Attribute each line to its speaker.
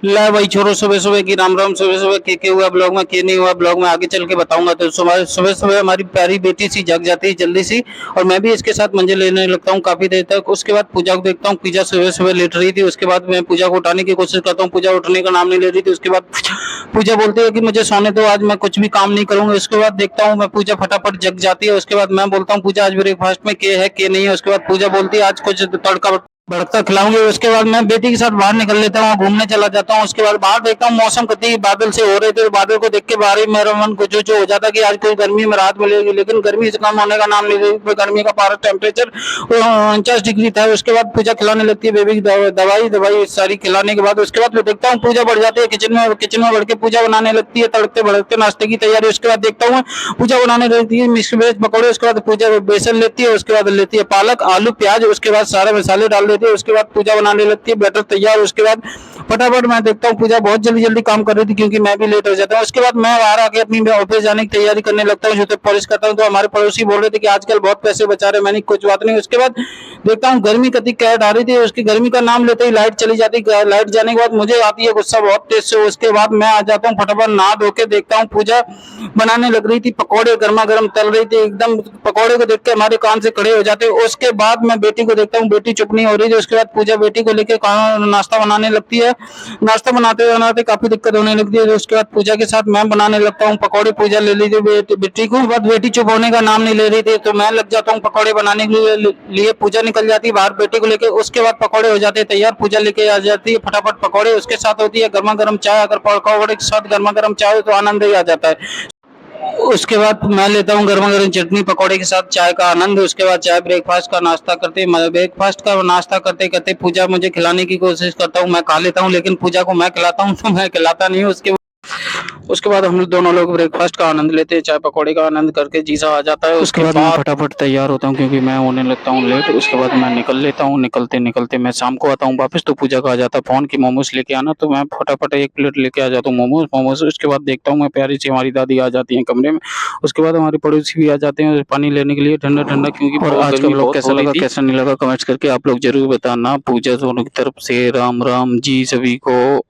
Speaker 1: ला भाई छोरो, सुबह सुबह की राम राम। सुबह सुबह के हुआ ब्लॉग में, के नहीं हुआ ब्लॉग में आगे चल के बताऊंगा। तो सुबह सुबह सुबह हमारी प्यारी बेटी सी जग जाती है जल्दी सी, और मैं भी इसके साथ मंजे लेने लगता हूँ काफी देर तक। उसके बाद पूजा को देखता हूँ, पूजा सुबह सुबह लेट रही थी। उसके बाद मैं पूजा को उठाने की कोशिश करता हूँ, पूजा उठने का नाम नहीं ले रही थी। उसके बाद पूजा बोलती है कि मुझे सोने दो, आज मैं कुछ भी काम नहीं करूंगी। उसके बाद देखता हूँ मैं पूजा फटाफट जग जाती है। उसके बाद मैं बोलता हूँ पूजा आज ब्रेकफास्ट में के है के नहीं है। उसके बाद पूजा बोलती है आज कुछ तड़का भड़कता खिलाऊंगी। उसके बाद मैं बेटी के साथ बाहर निकल लेता हूँ, घूमने चला जाता हूँ। उसके बाद बाहर देखता हूँ मौसम कतई बादल से हो रहे थे, बादल को देख के बाहर ही मेरा मन कुछ जो हो जाता कि आज कोई गर्मी में राहत मिलेगी, लेकिन गर्मी से कम होने का नाम नहीं ले रही। गर्मी का पारा टेम्परेचर 49 डिग्री था। उसके बाद पूजा खिलाने लगती है बेबी की दवाई दवाई सारी खिलाने के बाद उसके बाद मैं देखता हूँ पूजा बढ़ जाती है किचन में बढ़ के पूजा बनाने लगती है तड़कते भड़कते नाश्ते की तैयारी। उसके बाद देखता हूँ पूजा बनाने लगती है मिक्स वेज पकौड़े। उसके बाद पूजा बेसन लेती है, उसके बाद लेती है पालक आलू प्याज, उसके बाद सारे मसाले डाल देती है। उसके बाद पूजा बनाने लगती है, बैटर तैयार। उसके बाद फटाफट मैं देखता हूँ पूजा बहुत जल्दी जल्दी काम कर रही थी क्योंकि मैं भी लेट हो जाता हूँ। उसके बाद मैं बाहर आके अपनी ऑफिस जाने की तैयारी करने लगता हूँ, जूते पॉलिश करता हूँ। तो हमारे पड़ोसी बोल रहे थे कि आजकल बहुत पैसे बचा रहे। मैंने कुछ बात नहीं। उसके बाद देखता हूँ गर्मी कति कैट आ रही थी, उसकी गर्मी का नाम लेते ही लाइट चली जाती। लाइट जाने के बाद मुझे आती है गुस्सा बहुत तेज से। उसके बाद मैं आ जाता हूँ फटाफट नहा धो के। देखता हूँ पूजा बनाने लग रही थी पकौड़े, गर्मा गर्म तल रही थी एकदम। पकौड़े को देख के हमारे कान से खड़े हो जाते। उसके बाद मैं बेटी को देखता हूँ, बेटी चुप नहीं हो रही थी। उसके बाद पूजा बेटी को लेकर नाश्ता बनाने लगती है। नाश्ता बनाते बनाते काफी दिक्कत होने लगती है। उसके बाद पूजा के साथ मैं बनाने लगता हूँ पकौड़े। पूजा ले लीजिए बेटी को, बाद बेटी चुप होने का नाम नहीं ले रही थी, तो मैं लग जाता हूँ पकौड़े बनाने के लिए। पूजा निकल जाती है बाहर बेटी को लेके। उसके बाद पकौड़े हो जाते हैं तैयार, पूजा लेके आ जाती है फटाफट पकौड़े। उसके साथ होती है गर्मा गर्म चाय। अगर पकौड़े के साथ गर्मा गर्म चाय हो तो आनंद ही आ जाता है। उसके बाद मैं लेता हूँ गर्मा गर्म चटनी पकौड़े के साथ चाय का आनंद। उसके बाद चाय ब्रेकफास्ट का नाश्ता करते ब्रेकफास्ट का नाश्ता करते करते पूजा मुझे खिलाने की कोशिश करता हूँ, मैं खा लेता हूँ, लेकिन पूजा को मैं खिलाता हूँ तो मैं खिलाता नहीं हूँ। उसके बाद हम दोनों लोग ब्रेकफास्ट का आनंद लेते हैं, चाय पकौड़े का आनंद करके जीसा आ जाता है। उसके बाद मैं फटाफट तैयार होता हूँ क्योंकि मैं होने लगता हूँ लेट। उसके बाद मैं निकल लेता हूँ, निकलते निकलते मैं शाम को आता हूँ वापस। तो पूजा का आ जाता है फोन की मोमोज लेके आना, तो मैं फटाफट एक प्लेट लेके आ जाता हूँ मोमोज मोमोज। उसके बाद देखता हूँ मैं प्यारी सी हमारी दादी आ जाती है कमरे में। उसके बाद हमारे पड़ोसी भी आ जाते हैं पानी लेने के लिए ठंडा ठंडा, क्योंकि और आज का ब्लॉग कैसा लगा कैसा नहीं लगा कमेंट्स करके आप लोग जरूर बताना। पूजा दोनों की तरफ से राम राम जी सभी को।